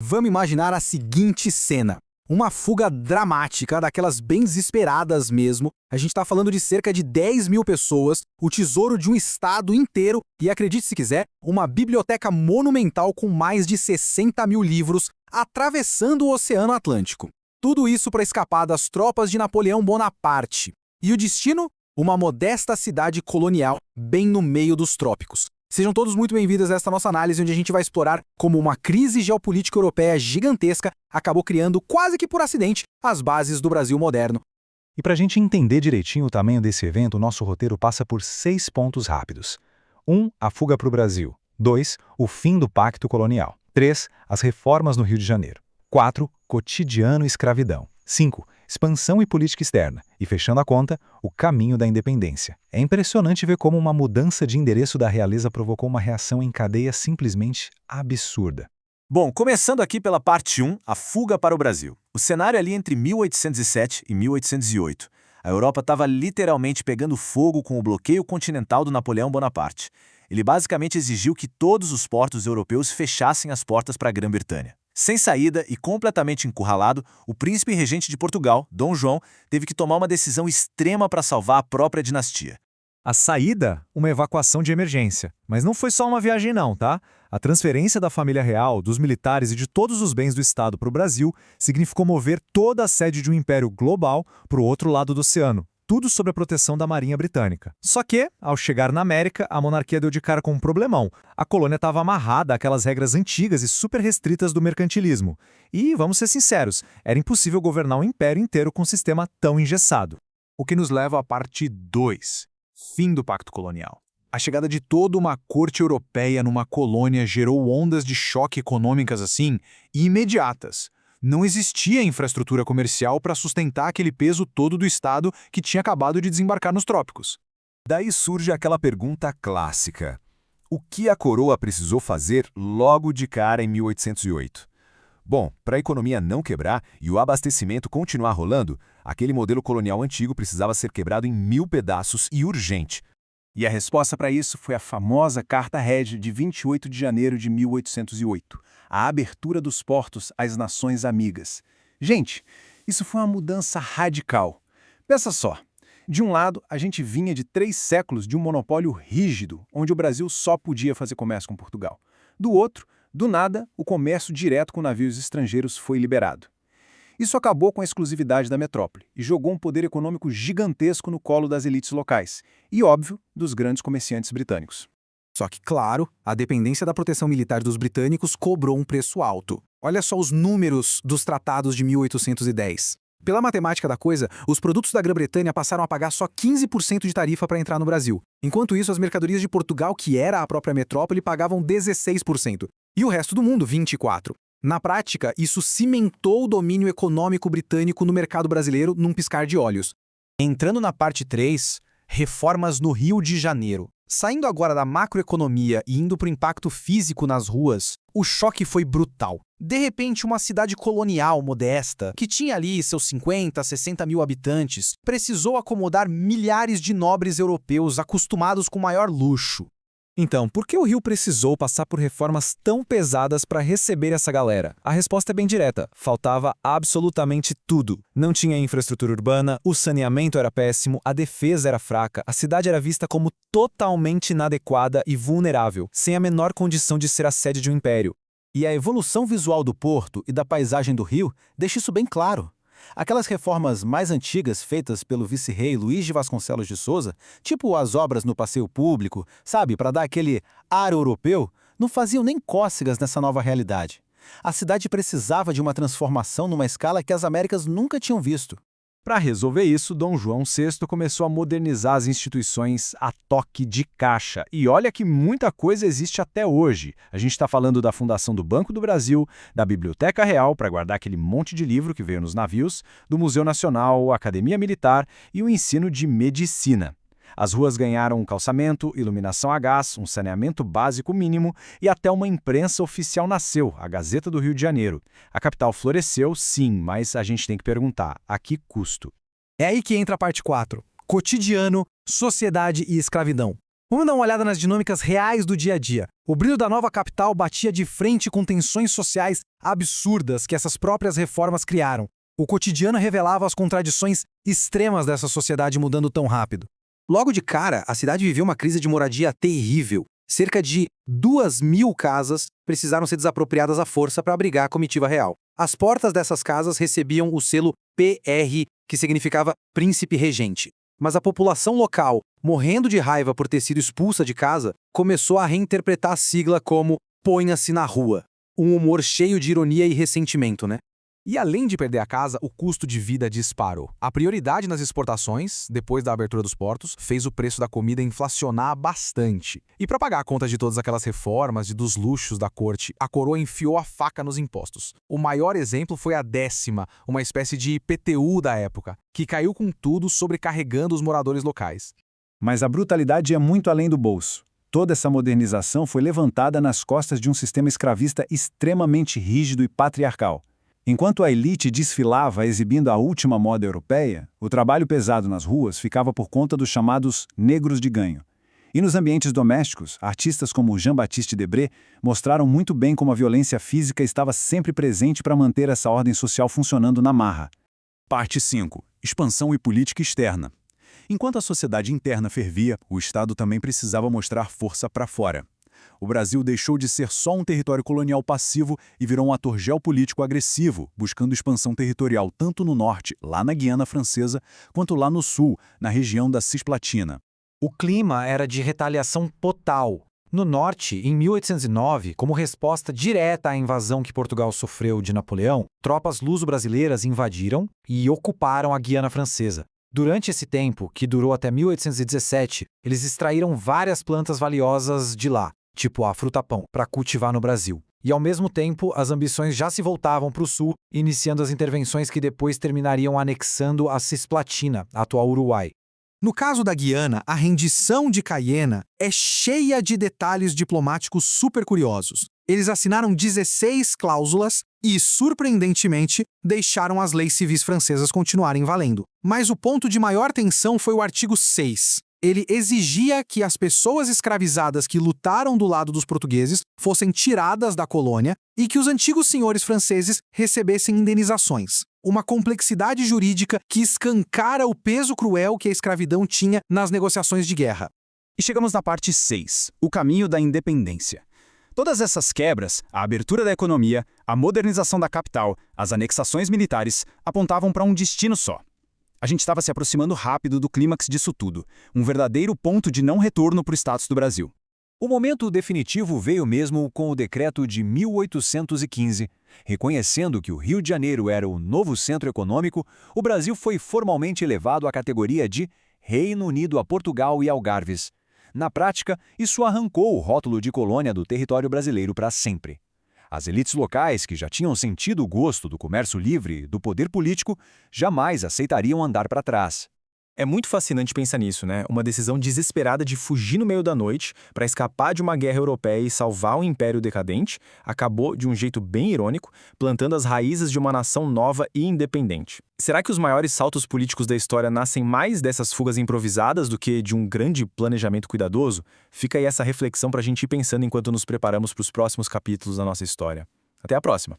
Vamos imaginar a seguinte cena. Uma fuga dramática, daquelas bem desesperadas mesmo. A gente está falando de cerca de 10 mil pessoas, o tesouro de um estado inteiro e, acredite se quiser, uma biblioteca monumental com mais de 60 mil livros atravessando o Oceano Atlântico. Tudo isso para escapar das tropas de Napoleão Bonaparte. E o destino? Uma modesta cidade colonial bem no meio dos trópicos. Sejam todos muito bem-vindos a esta nossa análise, onde a gente vai explorar como uma crise geopolítica europeia gigantesca acabou criando, quase que por acidente, as bases do Brasil moderno. E para a gente entender direitinho o tamanho desse evento, o nosso roteiro passa por 6 pontos rápidos. 1. A fuga para o Brasil. 2. O fim do pacto colonial. 3. As reformas no Rio de Janeiro. 4. Cotidiano e escravidão. 5. Expansão e política externa. E, fechando a conta, o caminho da independência. É impressionante ver como uma mudança de endereço da realeza provocou uma reação em cadeia simplesmente absurda. Bom, começando aqui pela parte 1, a fuga para o Brasil. O cenário ali entre 1807 e 1808. A Europa estava literalmente pegando fogo com o bloqueio continental do Napoleão Bonaparte. Ele basicamente exigiu que todos os portos europeus fechassem as portas para a Grã-Bretanha. Sem saída e completamente encurralado, o príncipe regente de Portugal, Dom João, teve que tomar uma decisão extrema para salvar a própria dinastia. A saída, uma evacuação de emergência. Mas não foi só uma viagem não, tá? A transferência da família real, dos militares e de todos os bens do Estado para o Brasil significou mover toda a sede de um império global para o outro lado do oceano. Tudo sob a proteção da Marinha Britânica. Só que, ao chegar na América, a monarquia deu de cara com um problemão. A colônia estava amarrada àquelas regras antigas e super restritas do mercantilismo. E, vamos ser sinceros, era impossível governar um império inteiro com um sistema tão engessado. O que nos leva à parte 2, fim do Pacto Colonial. A chegada de toda uma corte europeia numa colônia gerou ondas de choque econômicas assim, imediatas. Não existia infraestrutura comercial para sustentar aquele peso todo do Estado que tinha acabado de desembarcar nos trópicos. Daí surge aquela pergunta clássica. O que a coroa precisou fazer logo de cara em 1808? Bom, para a economia não quebrar e o abastecimento continuar rolando, aquele modelo colonial antigo precisava ser quebrado em 1000 pedaços e urgente. E a resposta para isso foi a famosa Carta Régia de 28 de janeiro de 1808, a abertura dos portos às nações amigas. Gente, isso foi uma mudança radical. Pensa só, de um lado, a gente vinha de 3 séculos de um monopólio rígido, onde o Brasil só podia fazer comércio com Portugal. Do outro, do nada, o comércio direto com navios estrangeiros foi liberado. Isso acabou com a exclusividade da metrópole e jogou um poder econômico gigantesco no colo das elites locais e, óbvio, dos grandes comerciantes britânicos. Só que, claro, a dependência da proteção militar dos britânicos cobrou um preço alto. Olha só os números dos tratados de 1810. Pela matemática da coisa, os produtos da Grã-Bretanha passaram a pagar só 15% de tarifa para entrar no Brasil. Enquanto isso, as mercadorias de Portugal, que era a própria metrópole, pagavam 16%. E o resto do mundo, 24%. Na prática, isso cimentou o domínio econômico britânico no mercado brasileiro num piscar de olhos. Entrando na parte 3, reformas no Rio de Janeiro. Saindo agora da macroeconomia e indo para o impacto físico nas ruas, o choque foi brutal. De repente, uma cidade colonial modesta, que tinha ali seus 50, 60 mil habitantes, precisou acomodar milhares de nobres europeus acostumados com maior luxo. Então, por que o Rio precisou passar por reformas tão pesadas para receber essa galera? A resposta é bem direta. Faltava absolutamente tudo. Não tinha infraestrutura urbana, o saneamento era péssimo, a defesa era fraca, a cidade era vista como totalmente inadequada e vulnerável, sem a menor condição de ser a sede de um império. E a evolução visual do porto e da paisagem do Rio deixa isso bem claro. Aquelas reformas mais antigas feitas pelo vice-rei Luís de Vasconcelos de Souza, tipo as obras no passeio público, sabe, para dar aquele ar europeu, não faziam nem cócegas nessa nova realidade. A cidade precisava de uma transformação numa escala que as Américas nunca tinham visto. Para resolver isso, Dom João VI começou a modernizar as instituições a toque de caixa. E olha que muita coisa existe até hoje. A gente está falando da fundação do Banco do Brasil, da Biblioteca Real, para guardar aquele monte de livro que veio nos navios, do Museu Nacional, Academia Militar e o ensino de medicina. As ruas ganharam um calçamento, iluminação a gás, um saneamento básico mínimo e até uma imprensa oficial nasceu, a Gazeta do Rio de Janeiro. A capital floresceu, sim, mas a gente tem que perguntar, a que custo? É aí que entra a parte 4. Cotidiano, sociedade e escravidão. Vamos dar uma olhada nas dinâmicas reais do dia a dia. O brilho da nova capital batia de frente com tensões sociais absurdas que essas próprias reformas criaram. O cotidiano revelava as contradições extremas dessa sociedade mudando tão rápido. Logo de cara, a cidade viveu uma crise de moradia terrível. Cerca de 2.000 casas precisaram ser desapropriadas à força para abrigar a comitiva real. As portas dessas casas recebiam o selo PR, que significava Príncipe Regente. Mas a população local, morrendo de raiva por ter sido expulsa de casa, começou a reinterpretar a sigla como Ponha-se na rua. Um humor cheio de ironia e ressentimento, né? E além de perder a casa, o custo de vida disparou. A prioridade nas exportações, depois da abertura dos portos, fez o preço da comida inflacionar bastante. E para pagar a conta de todas aquelas reformas e dos luxos da corte, a coroa enfiou a faca nos impostos. O maior exemplo foi a 10ª, uma espécie de IPTU da época, que caiu com tudo, sobrecarregando os moradores locais. Mas a brutalidade é muito além do bolso. Toda essa modernização foi levantada nas costas de um sistema escravista extremamente rígido e patriarcal. Enquanto a elite desfilava exibindo a última moda europeia, o trabalho pesado nas ruas ficava por conta dos chamados negros de ganho. E nos ambientes domésticos, artistas como Jean-Baptiste Debré mostraram muito bem como a violência física estava sempre presente para manter essa ordem social funcionando na marra. Parte 5. Expansão e política externa. Enquanto a sociedade interna fervia, o Estado também precisava mostrar força para fora. O Brasil deixou de ser só um território colonial passivo e virou um ator geopolítico agressivo, buscando expansão territorial tanto no norte, lá na Guiana Francesa, quanto lá no sul, na região da Cisplatina. O clima era de retaliação total. No norte, em 1809, como resposta direta à invasão que Portugal sofreu de Napoleão, tropas luso-brasileiras invadiram e ocuparam a Guiana Francesa. Durante esse tempo, que durou até 1817, eles extraíram várias plantas valiosas de lá, tipo a fruta-pão, para cultivar no Brasil. E ao mesmo tempo, as ambições já se voltavam para o sul, iniciando as intervenções que depois terminariam anexando a Cisplatina, a atual Uruguai. No caso da Guiana, a rendição de Cayena é cheia de detalhes diplomáticos super curiosos. Eles assinaram 16 cláusulas e, surpreendentemente, deixaram as leis civis francesas continuarem valendo. Mas o ponto de maior tensão foi o artigo 6. Ele exigia que as pessoas escravizadas que lutaram do lado dos portugueses fossem tiradas da colônia e que os antigos senhores franceses recebessem indenizações. Uma complexidade jurídica que escancara o peso cruel que a escravidão tinha nas negociações de guerra. E chegamos na parte 6, o caminho da independência. Todas essas quebras, a abertura da economia, a modernização da capital, as anexações militares, apontavam para um destino só. A gente estava se aproximando rápido do clímax disso tudo, um verdadeiro ponto de não retorno para o status do Brasil. O momento definitivo veio mesmo com o decreto de 1815. Reconhecendo que o Rio de Janeiro era o novo centro econômico, o Brasil foi formalmente elevado à categoria de Reino Unido a Portugal e Algarves. Na prática, isso arrancou o rótulo de colônia do território brasileiro para sempre. As elites locais, que já tinham sentido o gosto do comércio livre e do poder político, jamais aceitariam andar para trás. É muito fascinante pensar nisso, né? Uma decisão desesperada de fugir no meio da noite para escapar de uma guerra europeia e salvar um império decadente, acabou, de um jeito bem irônico, plantando as raízes de uma nação nova e independente. Será que os maiores saltos políticos da história nascem mais dessas fugas improvisadas do que de um grande planejamento cuidadoso? Fica aí essa reflexão para a gente ir pensando enquanto nos preparamos para os próximos capítulos da nossa história. Até a próxima!